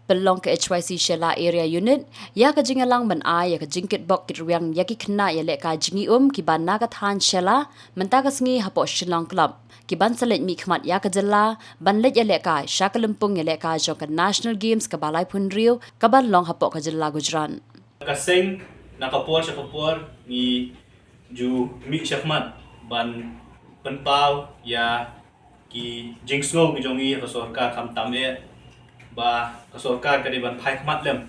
belong ke HYC Shela area unit ya ka jingalang man ya ka jingkit bok kit riang ya ki khna ya le ka jingi ki ban na ka than Shela menta ka sngi hapo Shillong club ki ban salet mi khmat ya ka jalla ban le ya le ka shakalempung ya le ka jo ka national games ka balai phunrio ka ban long hapo ka jalla Gujran kaseng nakapor sa kapor ni ju mi shakmat ban penpau ya ki jingslo ki jongi ka sorkar kam tame ba ka sorkar ka ban phai khmat lem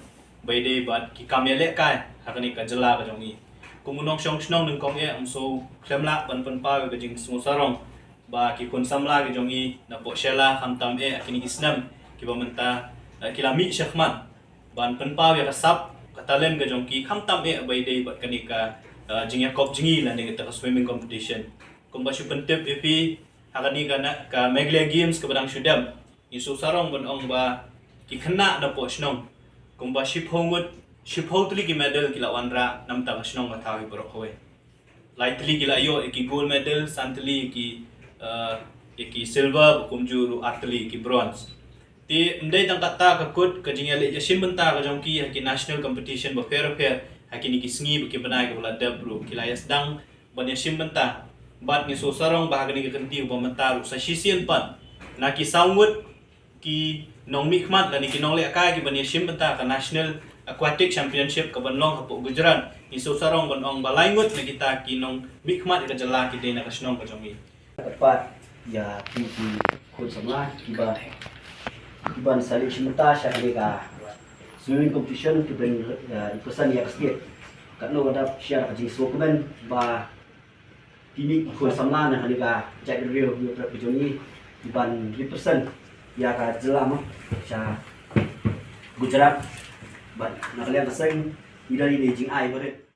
bai de bat ki kamele kai hakani ka jala ka jongi kumunong shong shnong nung kong amso khlemla ban penpau ka jingsmo sarong ba ki kun samla ki jongi na po shela kam tame akini isnam ki ba menta kilami shakmat ban penpau ya ka sap katalem ka jongki kam tame bai de bat kani ka jingya kop jingi la ni ka swimming competition kumba shu pentep epi hakani ka na ka meglia games ka badang shudam isu sarong bon ong ba ki khna na po shnong kumba shiphotli ki medal ki la wanra nam ta shnong ka thawi pro khoe lightly ki la yo ki gold medal santli ki silver kumjuru atli ki bronze ti ndai tang kata ka kut ka jingya le yasim benta ka jongki ki national competition ba fair hakini ki sngi ki banai ka bla debru ki la yasdang ban yasim benta bat ni so sarong bahagani ka kanti ba menta ru sa shisien pan na ki sawut ki nong mikmat la ni ki nong le ka ki ban yasim benta ka national aquatic championship ka ban long hapo Gujran ni so sarong ban ong balaingut na kita ki nong mikmat ka jala ki de na ka snong ka jongi tepat ya ki kun sama iban salik simenta siya ka swimming competition to bring ikusan ya kasket katno ada siya ka jing sokumen ba kini kun sama na halika jack real yo trapejoni iban represent ya ka jelam siya Gujarat ba nakalian kaseng ida ni jing ai bare